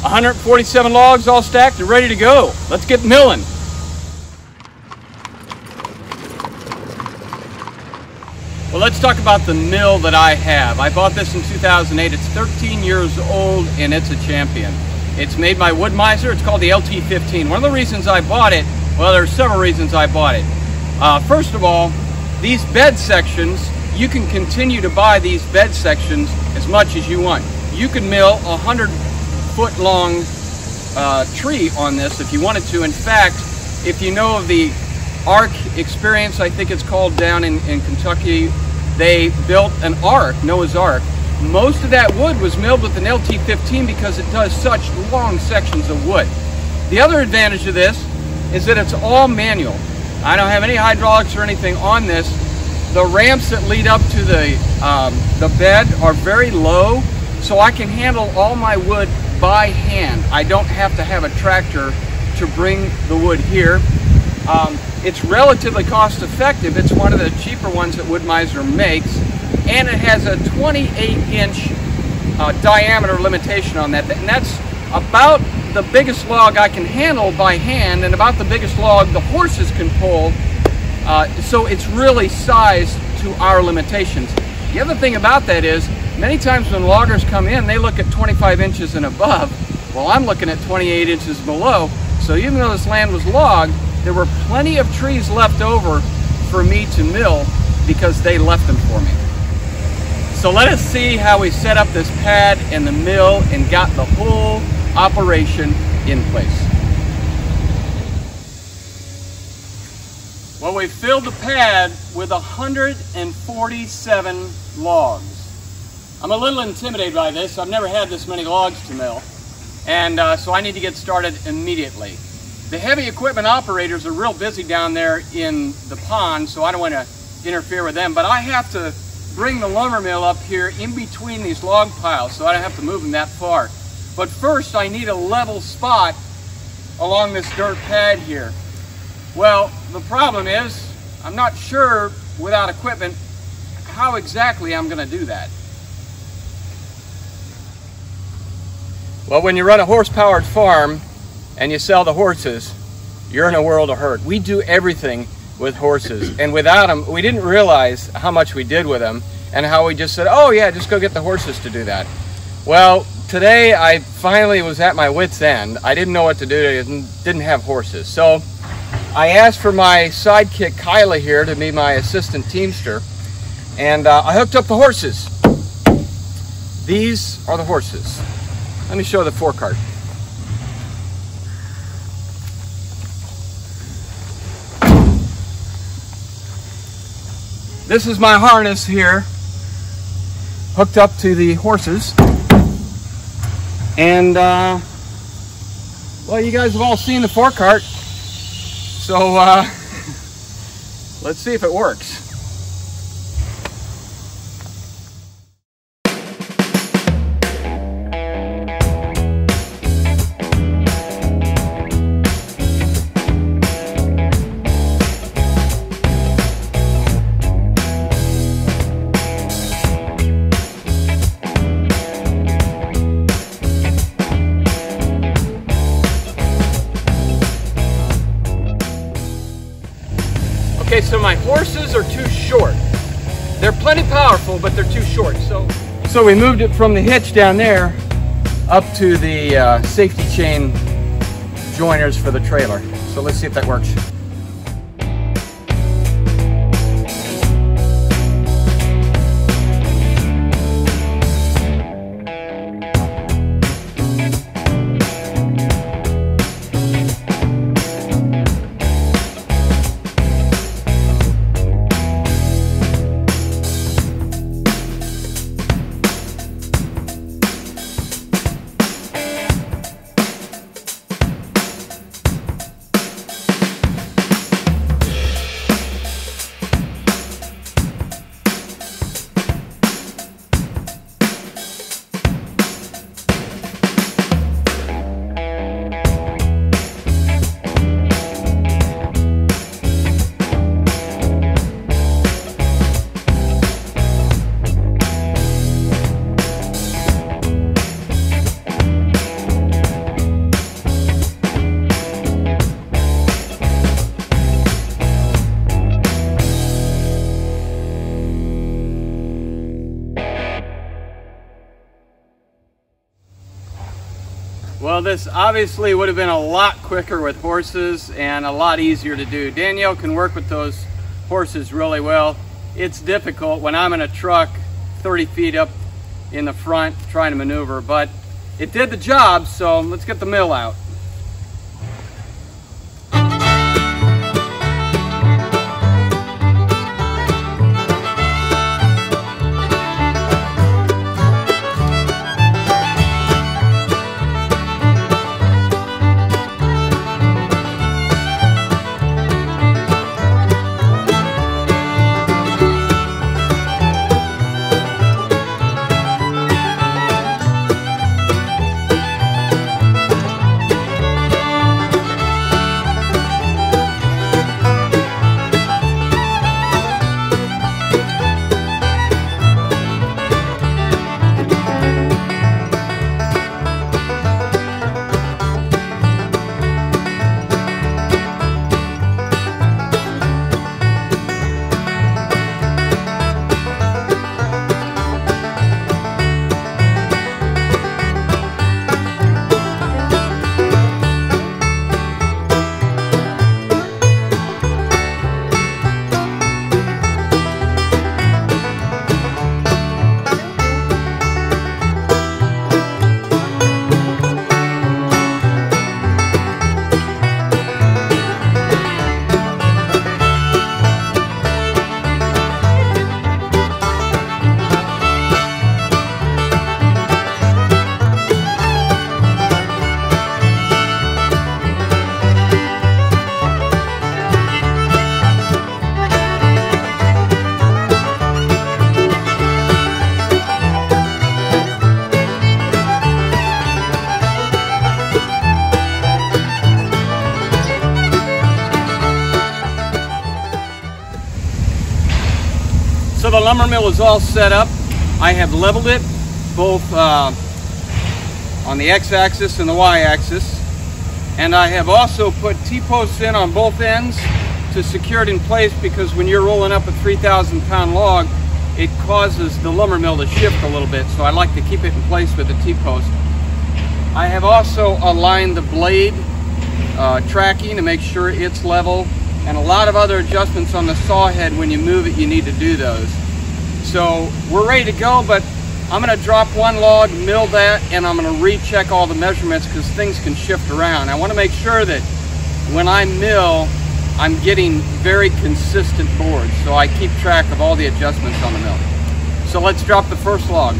147 logs all stacked and ready to go. Let's get milling. Well, let's talk about the mill that I have. I bought this in 2008. It's 13 years old and it's a champion. It's made by Woodmizer. It's called the LT15. One of the reasons I bought it, well, there's several reasons I bought it. First of all, these bed sections, you can continue to buy these bed sections as much as you want. You can mill a 100-foot long tree on this if you wanted to. In fact, if you know of the Ark experience, I think it's called, down in Kentucky, they built an Ark, Noah's Ark. Most of that wood was milled with an LT15 because it does such long sections of wood. The other advantage of this is that it's all manual. I don't have any hydraulics or anything on this. The ramps that lead up to the bed are very low, so I can handle all my wood by hand. I don't have to have a tractor to bring the wood here. It's relatively cost effective. It's one of the cheaper ones that Woodmizer makes, and it has a 28-inch diameter limitation on that, and that's about the biggest log I can handle by hand and about the biggest log the horses can pull, so it's really sized to our limitations. The other thing about that is, many times when loggers come in, they look at 25 inches and above. Well, I'm looking at 28 inches below, so even though this land was logged, there were plenty of trees left over for me to mill because they left them for me. So let us see how we set up this pad and the mill and got the whole operation in place. Well, we filled the pad with 147 logs. I'm a little intimidated by this. I've never had this many logs to mill, and so I need to get started immediately. The heavy equipment operators are real busy down there in the pond, so I don't want to interfere with them, but I have to bring the lumber mill up here in between these log piles, so I don't have to move them that far. But first I need a level spot along this dirt pad here. Well, the problem is I'm not sure without equipment how exactly I'm going to do that. Well, when you run a horse-powered farm and you sell the horses, you're in a world of hurt. We do everything with horses, and without them, we didn't realize how much we did with them and how we just said, oh yeah, just go get the horses to do that. Well, today I finally was at my wit's end. I didn't know what to do. I didn't have horses. So I asked for my sidekick Kyla here to be my assistant teamster, and I hooked up the horses. These are the horses. Let me show the forecart. This is my harness here, hooked up to the horses. And, well, you guys have all seen the forecart, so let's see if it works. Okay, so my horses are too short. They're plenty powerful, but they're too short. So we moved it from the hitch down there up to the safety chain joiners for the trailer. So let's see if that works. Well, this obviously would have been a lot quicker with horses and a lot easier to do. Danielle can work with those horses really well. It's difficult when I'm in a truck 30 feet up in the front trying to maneuver, but it did the job, so let's get the mill out. So the lumber mill is all set up. I have leveled it both on the x-axis and the y-axis, and I have also put T-posts in on both ends to secure it in place, because when you're rolling up a 3,000-pound log, it causes the lumber mill to shift a little bit, so I like to keep it in place with the T-post. I have also aligned the blade tracking to make sure it's level, and a lot of other adjustments on the saw head. When you move it, you need to do those. So we're ready to go, but I'm going to drop one log, mill that, and I'm going to recheck all the measurements, because things can shift around. I want to make sure that when I mill, I'm getting very consistent boards, so I keep track of all the adjustments on the mill. So let's drop the first log.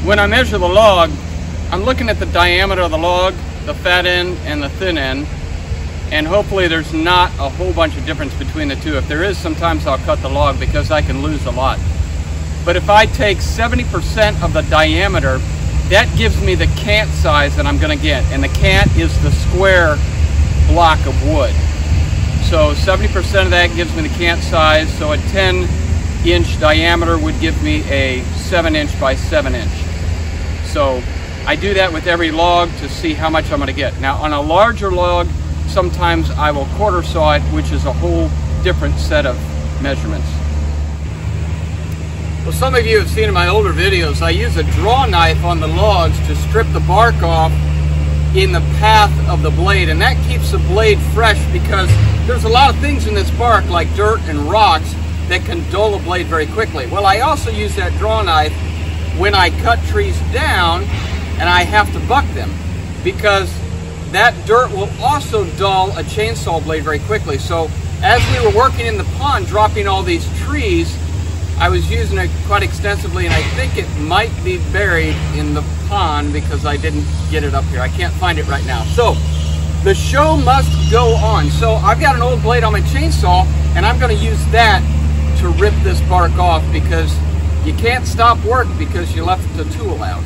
When I measure the log, I'm looking at the diameter of the log, the fat end and the thin end, and hopefully there's not a whole bunch of difference between the two. If there is, sometimes I'll cut the log because I can lose a lot. But if I take 70% of the diameter, that gives me the cant size that I'm going to get, and the cant is the square block of wood. So 70% of that gives me the cant size, so a 10-inch diameter would give me a 7-inch by 7-inch. So I do that with every log to see how much I'm going to get. Now on a larger log, sometimes I will quarter saw it, which is a whole different set of measurements. Well, some of you have seen in my older videos, I use a draw knife on the logs to strip the bark off in the path of the blade, and that keeps the blade fresh, because there's a lot of things in this bark like dirt and rocks that can dull a blade very quickly. Well, I also use that draw knife when I cut trees down and I have to buck them, because that dirt will also dull a chainsaw blade very quickly. So as we were working in the pond dropping all these trees, I was using it quite extensively, and I think it might be buried in the pond because I didn't get it up here. I can't find it right now. So The show must go on. So I've got an old blade on my chainsaw, and I'm going to use that to rip this bark off, because you can't stop work because you left the tool out.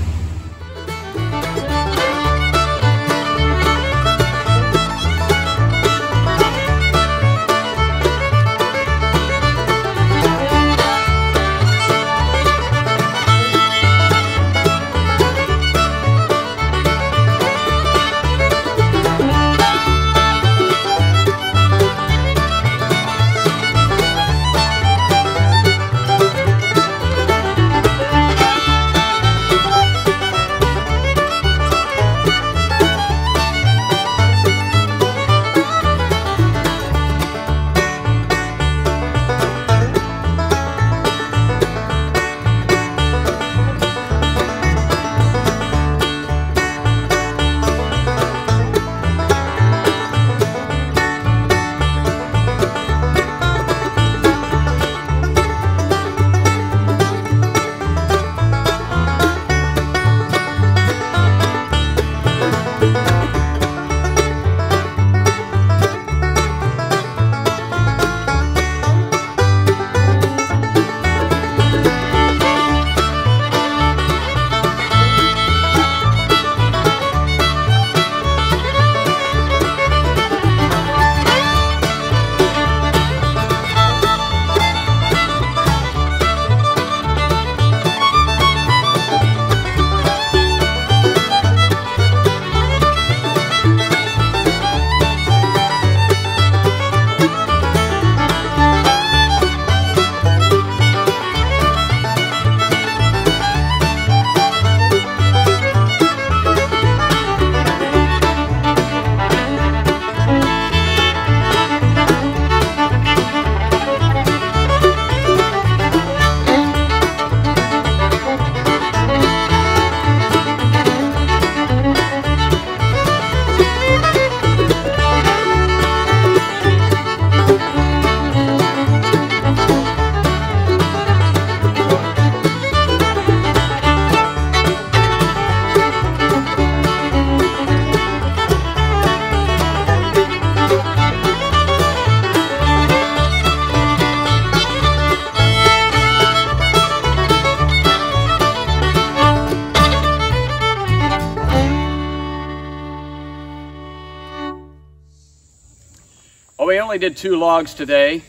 Well, we only did 2 logs today.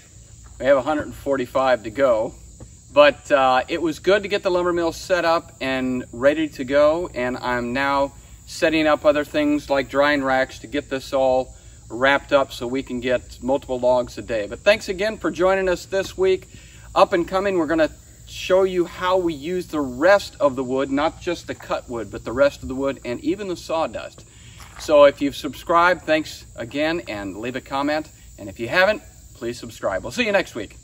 We have 145 to go, but it was good to get the lumber mill set up and ready to go, and I'm now setting up other things like drying racks to get this all wrapped up so we can get multiple logs a day. But thanks again for joining us this week. Up and coming, we're going to show you how we use the rest of the wood, not just the cut wood, but the rest of the wood and even the sawdust. So if you've subscribed, thanks again, and leave a comment. And if you haven't, please subscribe. We'll see you next week.